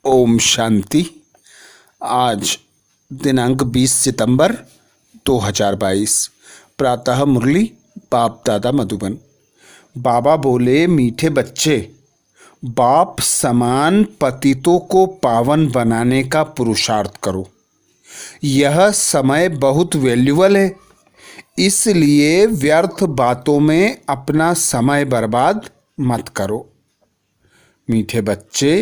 ओम शांति। आज दिनांक 20 सितंबर 2022। प्रातः मुरली बाप दादा मधुबन। बाबा बोले, मीठे बच्चे, बाप समान पतितों को पावन बनाने का पुरुषार्थ करो। यह समय बहुत वैल्यूबल है, इसलिए व्यर्थ बातों में अपना समय बर्बाद मत करो। मीठे बच्चे,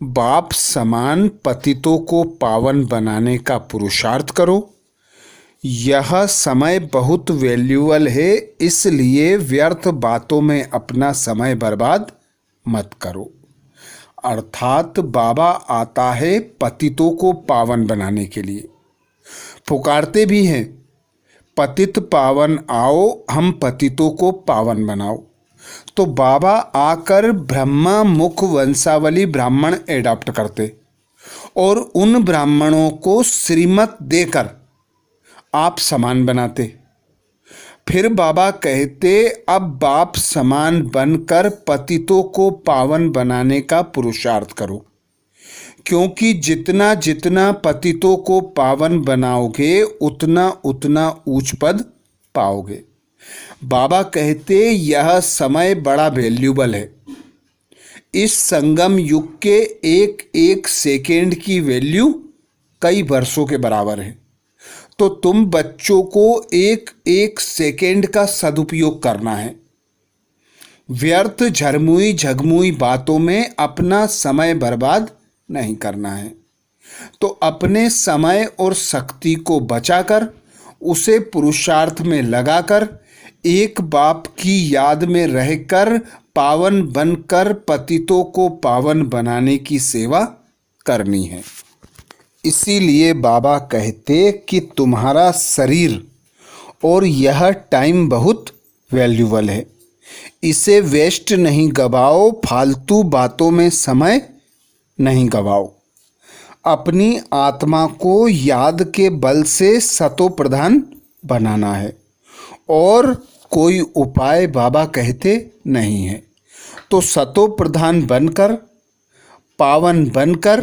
बाप समान पतितों को पावन बनाने का पुरुषार्थ करो। यह समय बहुत वैल्यूबल है, इसलिए व्यर्थ बातों में अपना समय बर्बाद मत करो। अर्थात बाबा आता है पतितों को पावन बनाने के लिए। पुकारते भी हैं, पतित पावन आओ, हम पतितों को पावन बनाओ। तो बाबा आकर ब्रह्मा मुख वंशावली ब्राह्मण एडॉप्ट करते और उन ब्राह्मणों को श्रीमत देकर आप समान बनाते। फिर बाबा कहते, अब बाप समान बनकर पतितों को पावन बनाने का पुरुषार्थ करो, क्योंकि जितना जितना पतितों को पावन बनाओगे उतना उतना ऊंच पद पाओगे। बाबा कहते, यह समय बड़ा वैल्यूबल है। इस संगम युग के एक एक सेकेंड की वैल्यू कई वर्षों के बराबर है। तो तुम बच्चों को एक एक सेकेंड का सदुपयोग करना है। व्यर्थ झरमुई झगमुई बातों में अपना समय बर्बाद नहीं करना है। तो अपने समय और शक्ति को बचाकर उसे पुरुषार्थ में लगाकर एक बाप की याद में रहकर पावन बनकर पतितों को पावन बनाने की सेवा करनी है। इसीलिए बाबा कहते कि तुम्हारा शरीर और यह टाइम बहुत वैल्यूबल है, इसे वेस्ट नहीं गवाओ, फालतू बातों में समय नहीं गवाओ। अपनी आत्मा को याद के बल से सतो प्रधान बनाना है और कोई उपाय बाबा कहते नहीं है। तो सतो प्रधान बनकर, पावन बनकर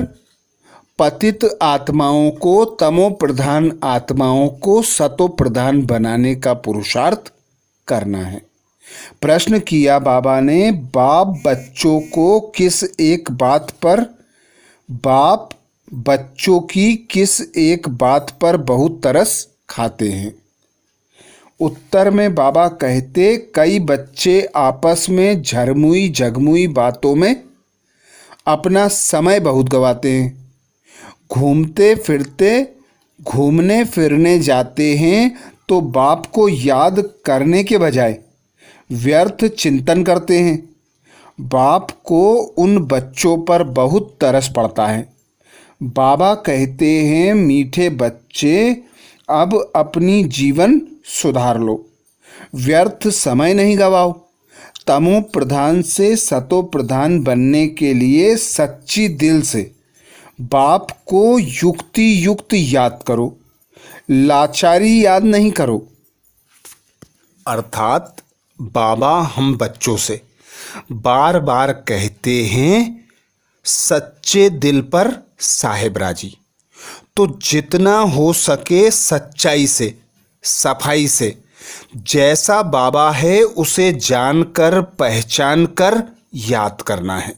पतित आत्माओं को, तमो प्रधान आत्माओं को सतो प्रधान बनाने का पुरुषार्थ करना है। प्रश्न किया बाबा ने, बाप बच्चों की किस एक बात पर बहुत तरस खाते हैं? उत्तर में बाबा कहते, कई बच्चे आपस में झरमुई झगमुई बातों में अपना समय बहुत गवाते हैं। घूमने फिरने जाते हैं तो बाप को याद करने के बजाय व्यर्थ चिंतन करते हैं। बाप को उन बच्चों पर बहुत तरस पड़ता है। बाबा कहते हैं, मीठे बच्चे, अब अपनी जीवन सुधार लो, व्यर्थ समय नहीं गवाओ। तमो प्रधान से सतो प्रधान बनने के लिए सच्ची दिल से बाप को युक्ति युक्त याद करो, लाचारी याद नहीं करो। अर्थात बाबा हम बच्चों से बार बार कहते हैं, सच्चे दिल पर साहेब राजी। तो जितना हो सके सच्चाई से, सफाई से, जैसा बाबा है उसे जानकर पहचान कर याद करना है।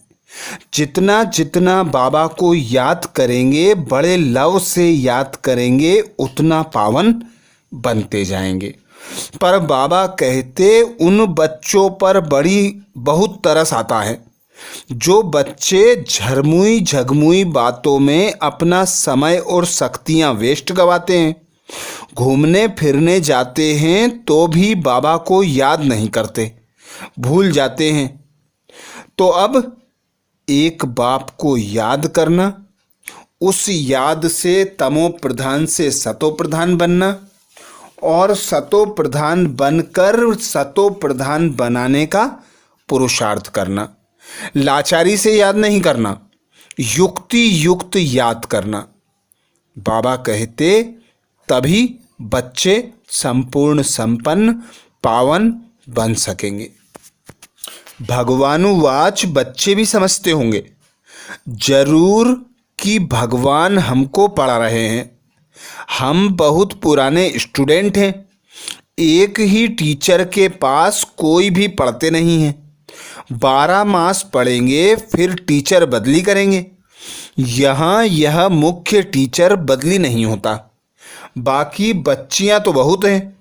जितना जितना बाबा को याद करेंगे, बड़े लव से याद करेंगे, उतना पावन बनते जाएंगे। पर बाबा कहते, उन बच्चों पर बहुत तरस आता है जो बच्चे झरमुई झगमुई बातों में अपना समय और शक्तियां वेस्ट गवाते हैं। घूमने फिरने जाते हैं तो भी बाबा को याद नहीं करते, भूल जाते हैं। तो अब एक बाप को याद करना, उस याद से तमो प्रधान से सतो प्रधान बनना और सतो प्रधान बनकर सतो प्रधान बनाने का पुरुषार्थ करना। लाचारी से याद नहीं करना, युक्ति युक्त याद करना। बाबा कहते, तभी बच्चे संपूर्ण संपन्न पावन बन सकेंगे। भगवानुवाच बच्चे भी समझते होंगे, जरूर कि भगवान हमको पढ़ा रहे हैं। हम बहुत पुराने स्टूडेंट हैं। एक ही टीचर के पास कोई भी पढ़ते नहीं हैं। 12 मास पढ़ेंगे फिर टीचर बदली करेंगे। यहाँ यह मुख्य टीचर बदली नहीं होता। बाकी बच्चियाँ तो बहुत हैं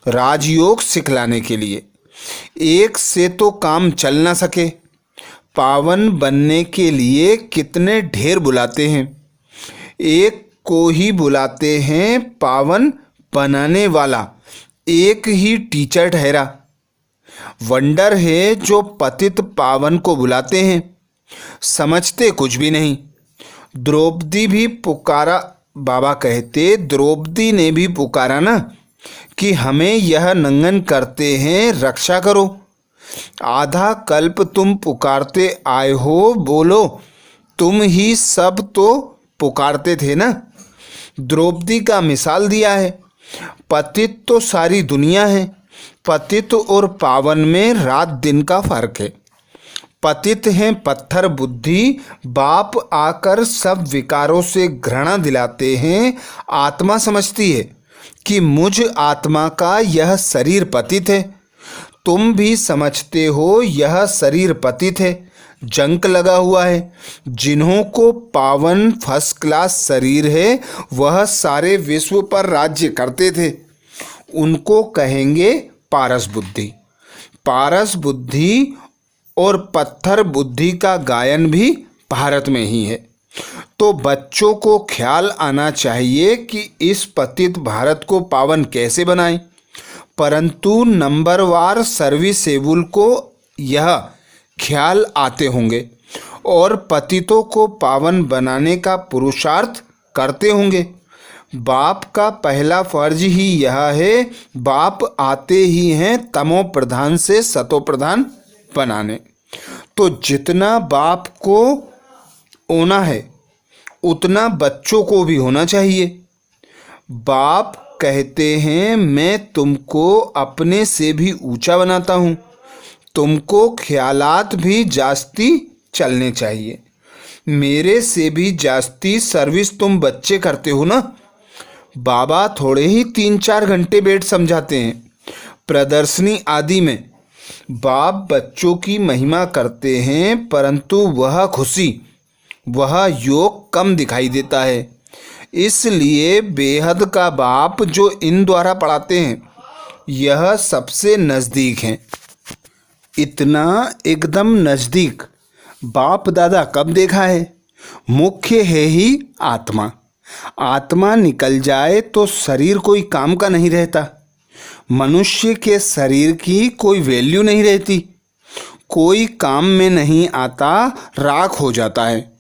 राजयोग सिखलाने के लिए। एक से तो काम चल ना सके। पावन बनने के लिए कितने ढेर बुलाते हैं। एक को ही बुलाते हैं पावन बनाने वाला एक ही टीचर ठहरा। वंडर है जो पतित पावन को बुलाते हैं, समझते कुछ भी नहीं। द्रौपदी भी पुकारा, बाबा कहते द्रौपदी ने भी पुकारा ना कि हमें यह नंगन करते हैं, रक्षा करो। आधा कल्प तुम पुकारते आए हो, बोलो तुम ही सब तो पुकारते थे ना। द्रौपदी का मिसाल दिया है। पतित तो सारी दुनिया है। पतित और पावन में रात दिन का फर्क है। पतित हैं पत्थर बुद्धि, बाप आकर सब विकारों से घृणा दिलाते हैं। आत्मा समझती है कि मुझ आत्मा का यह शरीर पतित है। तुम भी समझते हो यह शरीर पतित है, जंक लगा हुआ है। जिन्हों को पावन फर्स्ट क्लास शरीर है वह सारे विश्व पर राज्य करते थे। उनको कहेंगे पारस बुद्धि। पारस बुद्धि और पत्थर बुद्धि का गायन भी भारत में ही है। तो बच्चों को ख्याल आना चाहिए कि इस पतित भारत को पावन कैसे बनाएं। परंतु नंबरवार सर्विसेबल को यह ख्याल आते होंगे और पतितों को पावन बनाने का पुरुषार्थ करते होंगे। बाप का पहला फर्ज ही यह है, बाप आते ही हैं तमो प्रधान से सतो प्रधान बनाने। तो जितना बाप को होना है उतना बच्चों को भी होना चाहिए। बाप कहते हैं मैं तुमको अपने से भी ऊंचा बनाता हूँ, तुमको ख्यालात भी जास्ती चलने चाहिए। मेरे से भी जास्ती सर्विस तुम बच्चे करते हो ना। बाबा थोड़े ही 3-4 घंटे बैठ समझाते हैं। प्रदर्शनी आदि में बाप बच्चों की महिमा करते हैं, परंतु वह खुशी, वह योग कम दिखाई देता है। इसलिए बेहद का बाप जो इन द्वारा पढ़ाते हैं यह सबसे नज़दीक हैं। इतना एकदम नज़दीक बाप दादा कब देखा है। मुख्य है ही आत्मा। आत्मा निकल जाए तो शरीर कोई काम का नहीं रहता। मनुष्य के शरीर की कोई वैल्यू नहीं रहती। कोई काम में नहीं आता, राख हो जाता है।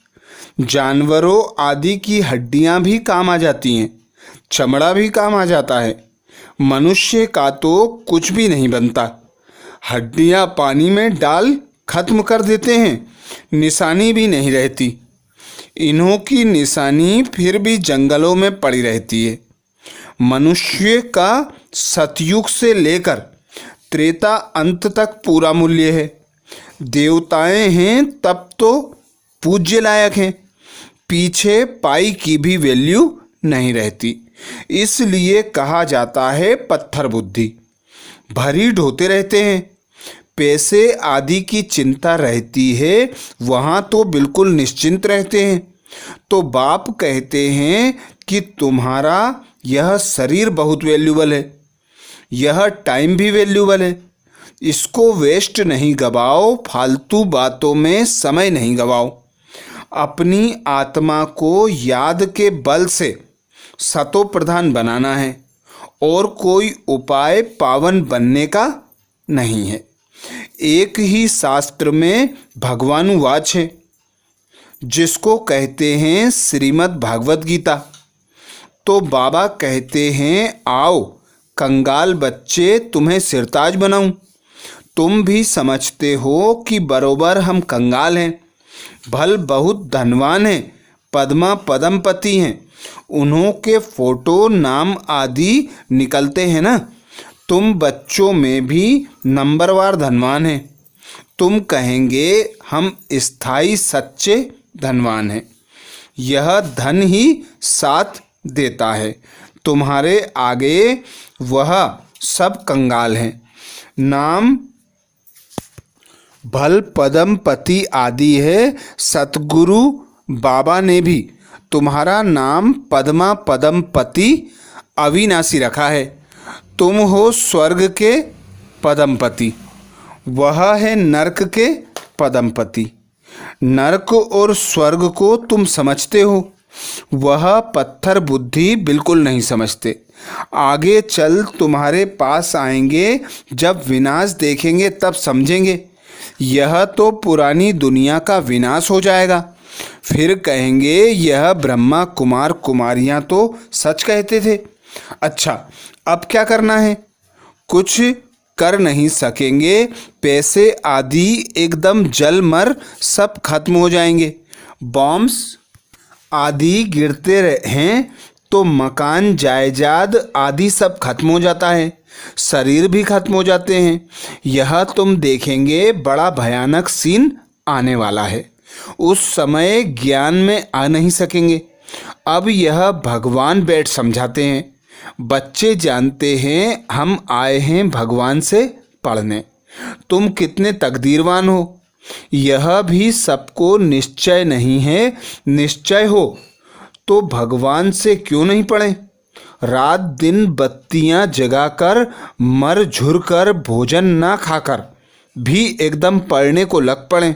जानवरों आदि की हड्डियां भी काम आ जाती हैं, चमड़ा भी काम आ जाता है। मनुष्य का तो कुछ भी नहीं बनता। हड्डियां पानी में डाल खत्म कर देते हैं, निशानी भी नहीं रहती। इन्हों की निशानी फिर भी जंगलों में पड़ी रहती है। मनुष्य का सतयुग से लेकर त्रेता अंत तक पूरा मूल्य है। देवताएं हैं तब तो पूज्य लायक हैं, पीछे पाई की भी वैल्यू नहीं रहती। इसलिए कहा जाता है पत्थर बुद्धि। भरी ढोते रहते हैं। पैसे आदि की चिंता रहती है, वहाँ तो बिल्कुल निश्चिंत रहते हैं। तो बाप कहते हैं कि तुम्हारा यह शरीर बहुत वैल्यूबल है, यह टाइम भी वैल्यूबल है। इसको वेस्ट नहीं गवाओ, फालतू बातों में समय नहीं गवाओ। अपनी आत्मा को याद के बल से सतो प्रधान बनाना है और कोई उपाय पावन बनने का नहीं है। एक ही शास्त्र में भगवानुवाच है जिसको कहते हैं श्रीमद् भागवत गीता। तो बाबा कहते हैं आओ कंगाल बच्चे तुम्हें सिरताज बनाऊं। तुम भी समझते हो कि बरोबर हम कंगाल हैं, भल बहुत धनवान हैं, पद्मा पद्मपति हैं। उन्हों के फोटो नाम आदि निकलते हैं ना। तुम बच्चों में भी नंबरवार धनवान हैं। तुम कहेंगे हम स्थायी सच्चे धनवान है। यह धन ही साथ देता है। तुम्हारे आगे वह सब कंगाल हैं। नाम भल पदम पति आदि है। सतगुरु बाबा ने भी तुम्हारा नाम पद्मा पदम पति अविनाशी रखा है। तुम हो स्वर्ग के पदमपति, वह है नरक के पदमपति। नरक और स्वर्ग को तुम समझते हो, वह पत्थर बुद्धि बिल्कुल नहीं समझते। आगे चल तुम्हारे पास आएंगे, जब विनाश देखेंगे तब समझेंगे। यह तो पुरानी दुनिया का विनाश हो जाएगा। फिर कहेंगे यह ब्रह्मा कुमार कुमारियां तो सच कहते थे। अच्छा, अब क्या करना है? कुछ कर नहीं सकेंगे। पैसे आदि एकदम जल मर सब खत्म हो जाएंगे। बॉम्ब्स आदि गिरते हैं तो मकान जायदाद आदि सब खत्म हो जाता है। शरीर भी खत्म हो जाते हैं। यह तुम देखेंगे बड़ा भयानक सीन आने वाला है। उस समय ज्ञान में आ नहीं सकेंगे। अब यह भगवान बैठ समझाते हैं। बच्चे जानते हैं हम आए हैं भगवान से पढ़ने। तुम कितने तकदीरवान हो, यह भी सबको निश्चय नहीं है। निश्चय हो तो भगवान से क्यों नहीं पढ़ें? रात दिन बत्तियां जगाकर मर झुर कर भोजन ना खाकर भी एकदम पढ़ने को लग पड़ें।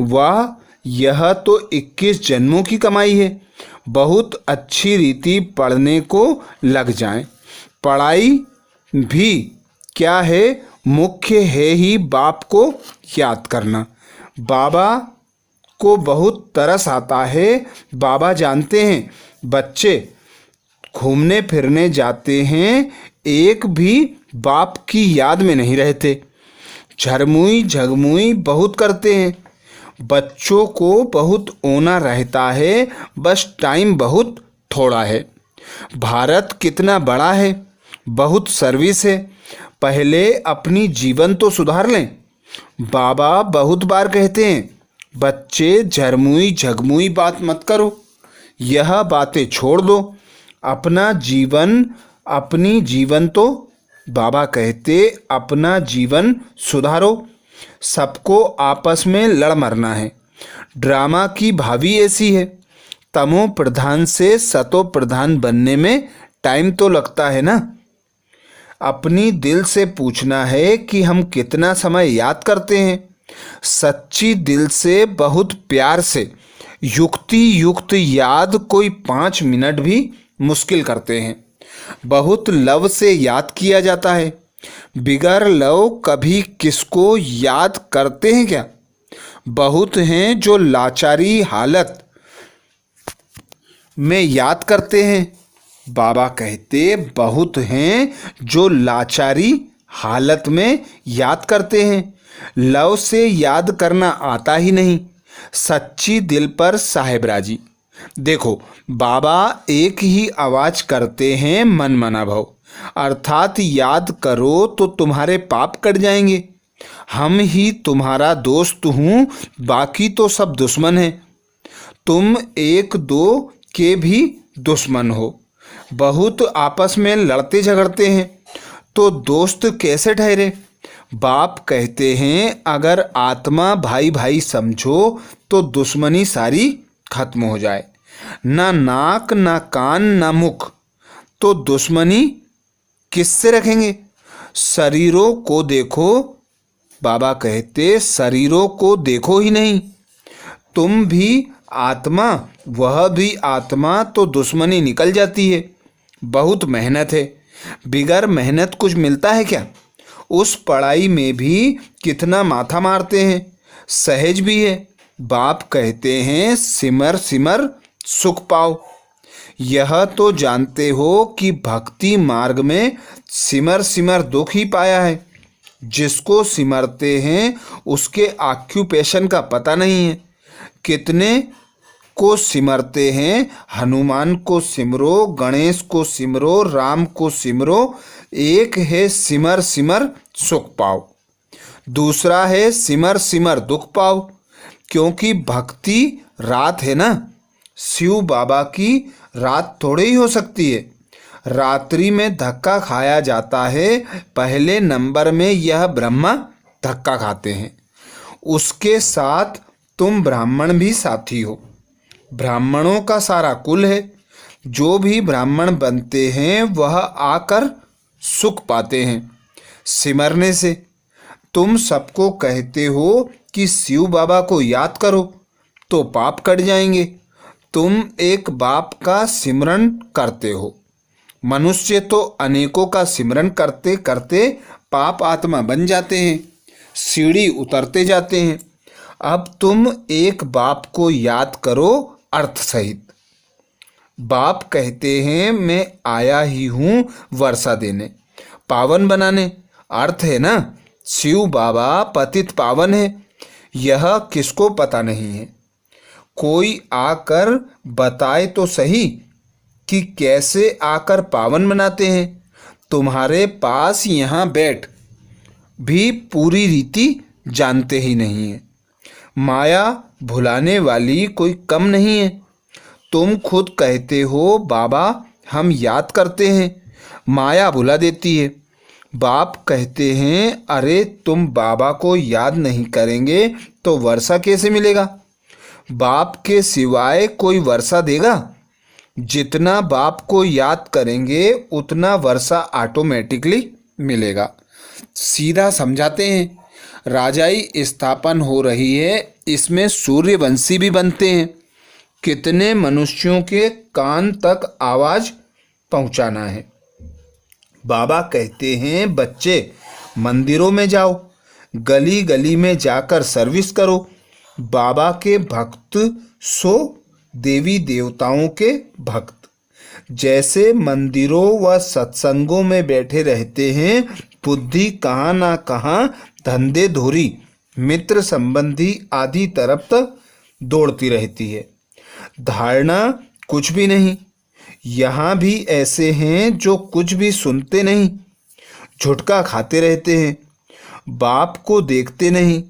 वाह, यह तो 21 जन्मों की कमाई है। बहुत अच्छी रीति पढ़ने को लग जाएं। पढ़ाई भी क्या है, मुख्य है ही बाप को याद करना। बाबा को बहुत तरस आता है। बाबा जानते हैं बच्चे घूमने फिरने जाते हैं, एक भी बाप की याद में नहीं रहते। झरमुई झगमुई बहुत करते हैं। बच्चों को बहुत ओना रहता है, बस टाइम बहुत थोड़ा है। भारत कितना बड़ा है, बहुत सर्विस है। पहले अपनी जीवन तो सुधार लें। बाबा बहुत बार कहते हैं बच्चे झरमुई झगमुई बात मत करो, यह बातें छोड़ दो। अपना जीवन अपनी जीवन तो बाबा कहते अपना जीवन सुधारो। सबको आपस में लड़ मरना है। ड्रामा की भावी ऐसी है। तमो प्रधान से सतो प्रधान बनने में टाइम तो लगता है ना। अपनी दिल से पूछना है कि हम कितना समय याद करते हैं। सच्ची दिल से बहुत प्यार से युक्ति युक्त याद कोई 5 मिनट भी मुश्किल करते हैं। बहुत लव से याद किया जाता है। बिगर लव कभी किसको याद करते हैं क्या? बहुत हैं जो लाचारी हालत में याद करते हैं। बाबा कहते बहुत हैं जो लाचारी हालत में याद करते हैं। लव से याद करना आता ही नहीं। सच्ची दिल पर साहेबराजी। देखो, बाबा एक ही आवाज करते हैं, मन मना भव, अर्थात याद करो तो तुम्हारे पाप कट जाएंगे। हम ही तुम्हारा दोस्त हूँ, बाकी तो सब दुश्मन हैं। तुम एक दो के भी दुश्मन हो। बहुत आपस में लड़ते झगड़ते हैं तो दोस्त कैसे ठहरे? बाप कहते हैं अगर आत्मा भाई भाई समझो तो दुश्मनी सारी खत्म हो जाए। ना नाक ना कान ना मुख तो दुश्मनी किससे रखेंगे? शरीरों को देखो। बाबा कहते शरीरों को देखो ही नहीं। तुम भी आत्मा, वह भी आत्मा, तो दुश्मनी निकल जाती है। बहुत मेहनत है। बिगर मेहनत कुछ मिलता है क्या? उस पढ़ाई में भी कितना माथा मारते हैं। सहज भी है। बाप कहते हैं सिमर सिमर सुख पाओ। यह तो जानते हो कि भक्ति मार्ग में सिमर सिमर दुख ही पाया है। जिसको सिमरते हैं उसके ऑक्यूपेशन का पता नहीं है। कितने को सिमरते हैं। हनुमान को सिमरो, गणेश को सिमरो, राम को सिमरो। एक है सिमर सिमर सुख पाओ, दूसरा है सिमर सिमर दुख पाओ। क्योंकि भक्ति रात है ना, शिव बाबा की रात थोड़ी ही हो सकती है। रात्रि में धक्का खाया जाता है। पहले नंबर में यह ब्रह्मा धक्का खाते हैं। उसके साथ तुम ब्राह्मण भी साथी हो। ब्राह्मणों का सारा कुल है। जो भी ब्राह्मण बनते हैं वह आकर सुख पाते हैं सिमरने से। तुम सबको कहते हो कि शिव बाबा को याद करो तो पाप कट जाएंगे। तुम एक बाप का सिमरन करते हो। मनुष्य तो अनेकों का सिमरन करते करते पाप आत्मा बन जाते हैं, सीढ़ी उतरते जाते हैं। अब तुम एक बाप को याद करो अर्थ सहित। बाप कहते हैं मैं आया ही हूँ वर्षा देने, पावन बनाने। अर्थ है ना, शिव बाबा पतित पावन है। यह किसको पता नहीं है? कोई आकर बताए तो सही कि कैसे आकर पावन बनाते हैं। तुम्हारे पास यहाँ बैठ भी पूरी रीति जानते ही नहीं है। माया भुलाने वाली कोई कम नहीं है। तुम खुद कहते हो बाबा हम याद करते हैं, माया भुला देती है। बाप कहते हैं अरे तुम बाबा को याद नहीं करेंगे तो वर्षा कैसे मिलेगा? बाप के सिवाय कोई वर्षा देगा? जितना बाप को याद करेंगे उतना वर्षा ऑटोमेटिकली मिलेगा। सीधा समझाते हैं। राजाई स्थापन हो रही है, इसमें सूर्यवंशी भी बनते हैं। कितने मनुष्यों के कान तक आवाज पहुंचाना है। बाबा कहते हैं बच्चे मंदिरों में जाओ, गली गली में जाकर सर्विस करो। बाबा के भक्त सो देवी देवताओं के भक्त। जैसे मंदिरों व सत्संगों में बैठे रहते हैं, बुद्धि कहाँ ना कहाँ धंधे धोरी मित्र संबंधी आदि तरफ तक दौड़ती रहती है। धारणा कुछ भी नहीं। यहाँ भी ऐसे हैं जो कुछ भी सुनते नहीं, झुटका खाते रहते हैं, बाप को देखते नहीं।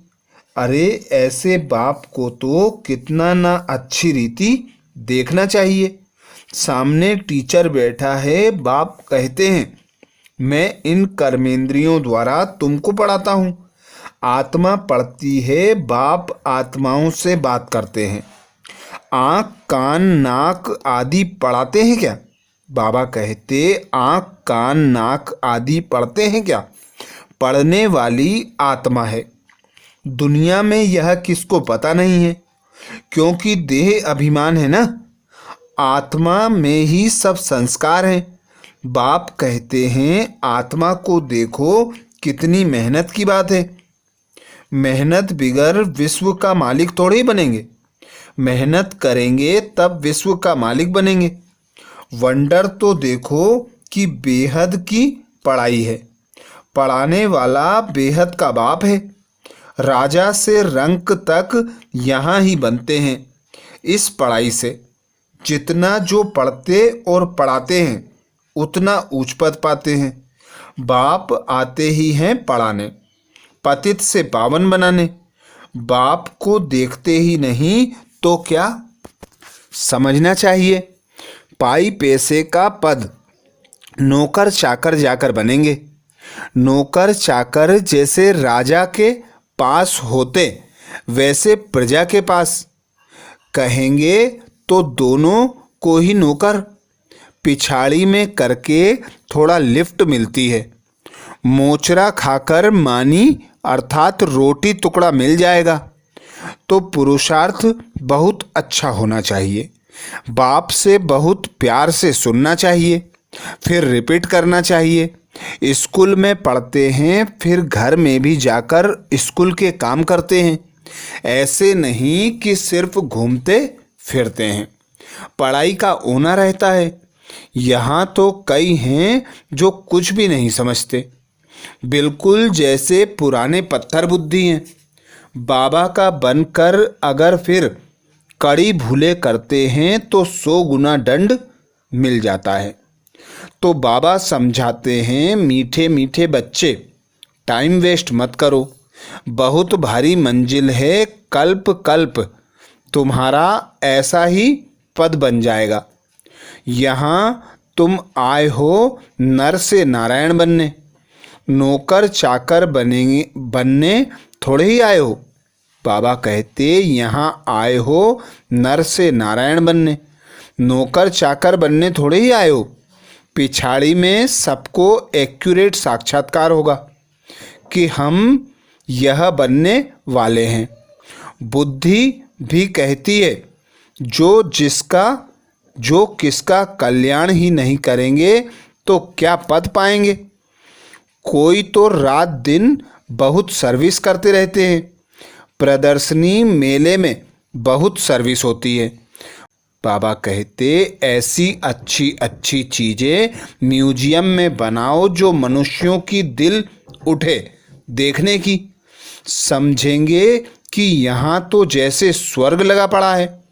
अरे ऐसे बाप को तो कितना ना अच्छी रीति देखना चाहिए। सामने टीचर बैठा है, बाप कहते हैं मैं इन कर्मेंद्रियों द्वारा तुमको पढ़ाता हूँ। आत्मा पढ़ती है, बाप आत्माओं से बात करते हैं। आँख कान नाक आदि पढ़ाते हैं क्या? बाबा कहते आँख कान नाक आदि पढ़ते हैं क्या? पढ़ने वाली आत्मा है। दुनिया में यह किसको पता नहीं है, क्योंकि देह अभिमान है ना। आत्मा में ही सब संस्कार हैं। बाप कहते हैं आत्मा को देखो, कितनी मेहनत की बात है। मेहनत बिगर विश्व का मालिक थोड़े ही बनेंगे। मेहनत करेंगे तब विश्व का मालिक बनेंगे। वंडर तो देखो कि बेहद की पढ़ाई है। पढ़ाने वाला बेहद का बाप है। राजा से रंक तक यहाँ ही बनते हैं इस पढ़ाई से। जितना जो पढ़ते और पढ़ाते हैं उतना ऊंच पद पाते हैं। बाप आते ही हैं पढ़ाने, पतित से पावन बनाने। बाप को देखते ही नहीं तो क्या समझना चाहिए? पाई पैसे का पद नौकर चाकर जाकर बनेंगे। नौकर चाकर जैसे राजा के पास होते वैसे प्रजा के पास। कहेंगे तो दोनों को ही नौकर। पिछाड़ी में करके थोड़ा लिफ्ट मिलती है। मोचरा खाकर मानी अर्थात रोटी टुकड़ा मिल जाएगा। तो पुरुषार्थ बहुत अच्छा होना चाहिए। बाप से बहुत प्यार से सुनना चाहिए, फिर रिपीट करना चाहिए। स्कूल में पढ़ते हैं, फिर घर में भी जाकर स्कूल के काम करते हैं। ऐसे नहीं कि सिर्फ घूमते फिरते हैं। पढ़ाई का ओना रहता है। यहाँ तो कई हैं जो कुछ भी नहीं समझते, बिल्कुल जैसे पुराने पत्थर बुद्धि हैं। बाबा का बनकर अगर फिर कड़ी भूले करते हैं तो 100 गुना दंड मिल जाता है। तो बाबा समझाते हैं मीठे मीठे बच्चे, टाइम वेस्ट मत करो। बहुत भारी मंजिल है, कल्प कल्प तुम्हारा ऐसा ही पद बन जाएगा। यहाँ तुम आए हो नर से नारायण बनने, नौकर चाकर बनने थोड़े ही आए हो। बाबा कहते यहाँ आए हो नर से नारायण बनने, नौकर चाकर बनने थोड़े ही आए हो। पिछाड़ी में सबको एक्यूरेट साक्षात्कार होगा कि हम यह बनने वाले हैं। बुद्धि भी कहती है जो किसका कल्याण ही नहीं करेंगे तो क्या पद पाएंगे। कोई तो रात दिन बहुत सर्विस करते रहते हैं, प्रदर्शनी मेले में बहुत सर्विस होती है। बाबा कहते ऐसी अच्छी अच्छी चीज़ें म्यूजियम में बनाओ जो मनुष्यों की दिल उठे देखने की। समझेंगे कि यहाँ तो जैसे स्वर्ग लगा पड़ा है।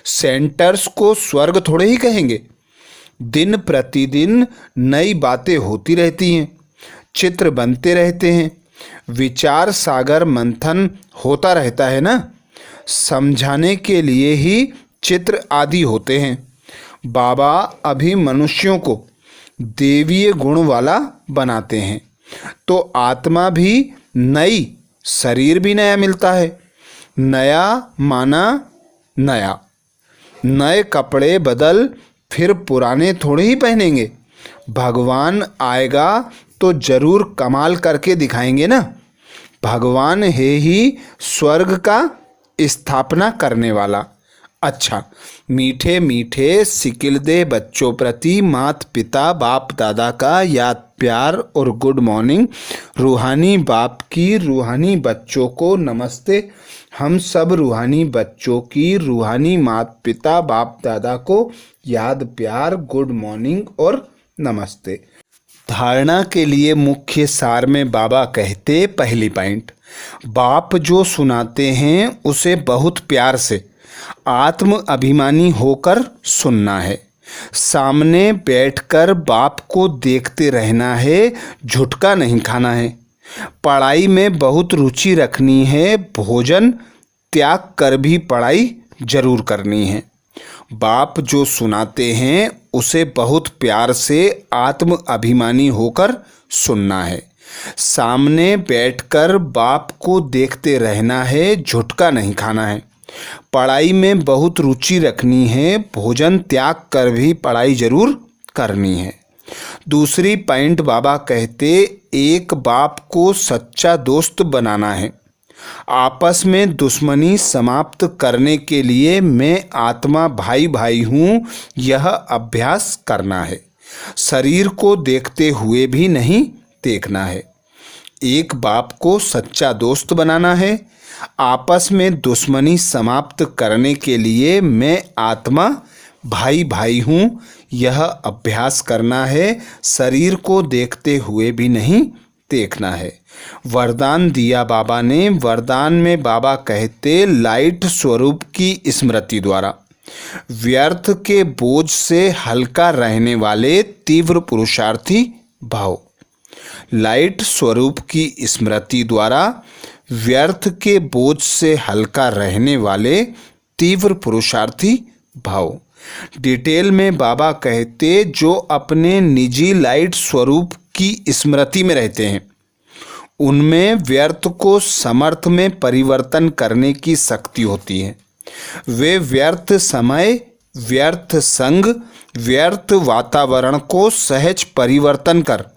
सेंटर्स को स्वर्ग थोड़े ही कहेंगे। दिन प्रतिदिन नई बातें होती रहती हैं, चित्र बनते रहते हैं, विचार सागर मंथन होता रहता है ना। समझाने के लिए ही चित्र आदि होते हैं। बाबा अभी मनुष्यों को देवीय गुण वाला बनाते हैं तो आत्मा भी नई, शरीर भी नया मिलता है। नया माना नया, नए कपड़े बदल फिर पुराने थोड़े ही पहनेंगे। भगवान आएगा तो जरूर कमाल करके दिखाएंगे ना। भगवान है ही स्वर्ग का स्थापना करने वाला। अच्छा, मीठे मीठे सिकिलदे बच्चों प्रति माता पिता बाप दादा का याद प्यार और गुड मॉर्निंग। रूहानी बाप की रूहानी बच्चों को नमस्ते। हम सब रूहानी बच्चों की रूहानी माता पिता बाप दादा को याद प्यार गुड मॉर्निंग और नमस्ते। धारणा के लिए मुख्य सार में बाबा कहते पहली पॉइंट, बाप जो सुनाते हैं उसे बहुत प्यार से आत्म अभिमानी होकर सुनना है। सामने बैठकर बाप को देखते रहना है, झुटका नहीं खाना है। पढ़ाई में बहुत रुचि रखनी है, भोजन त्याग कर भी पढ़ाई जरूर करनी है। बाप जो सुनाते हैं उसे बहुत प्यार से आत्म अभिमानी होकर सुनना है। सामने बैठकर बाप को देखते रहना है, झुटका नहीं खाना है। पढ़ाई में बहुत रुचि रखनी है, भोजन त्याग कर भी पढ़ाई जरूर करनी है। दूसरी पॉइंट बाबा कहते एक बाप को सच्चा दोस्त बनाना है। आपस में दुश्मनी समाप्त करने के लिए मैं आत्मा भाई भाई हूँ यह अभ्यास करना है। शरीर को देखते हुए भी नहीं देखना है। एक बाप को सच्चा दोस्त बनाना है। आपस में दुश्मनी समाप्त करने के लिए मैं आत्मा भाई भाई हूँ यह अभ्यास करना है। शरीर को देखते हुए भी नहीं देखना है। वरदान दिया बाबा ने। वरदान में बाबा कहते लाइट स्वरूप की स्मृति द्वारा व्यर्थ के बोझ से हल्का रहने वाले तीव्र पुरुषार्थी भाव। लाइट स्वरूप की स्मृति द्वारा व्यर्थ के बोझ से हल्का रहने वाले तीव्र पुरुषार्थी भाव। डिटेल में बाबा कहते जो अपने निजी लाइट स्वरूप की स्मृति में रहते हैं उनमें व्यर्थ को समर्थ में परिवर्तन करने की शक्ति होती है। वे व्यर्थ समय, व्यर्थ संग, व्यर्थ वातावरण को सहज परिवर्तन कर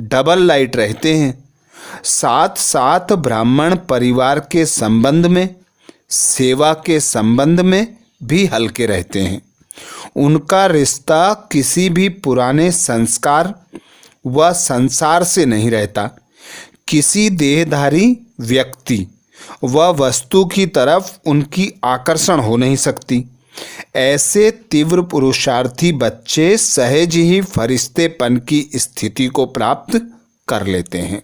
डबल लाइट रहते हैं। साथ साथ ब्राह्मण परिवार के संबंध में, सेवा के संबंध में भी हल्के रहते हैं। उनका रिश्ता किसी भी पुराने संस्कार व संसार से नहीं रहता। किसी देहधारी व्यक्ति व वस्तु की तरफ उनकी आकर्षण हो नहीं सकती। ऐसे तीव्र पुरुषार्थी बच्चे सहज ही फरिश्तेपन की स्थिति को प्राप्त कर लेते हैं।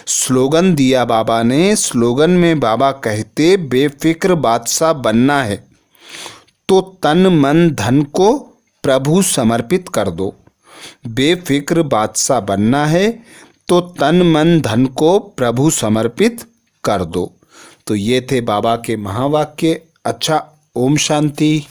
स्लोगन दिया बाबा ने। स्लोगन में बाबा कहते बेफिक्र बादशाह बनना है तो तन मन धन को प्रभु समर्पित कर दो। बेफिक्र बादशाह बनना है तो तन मन धन को प्रभु समर्पित कर दो। तो ये थे बाबा के महावाक्य। अच्छा, ओम शांति।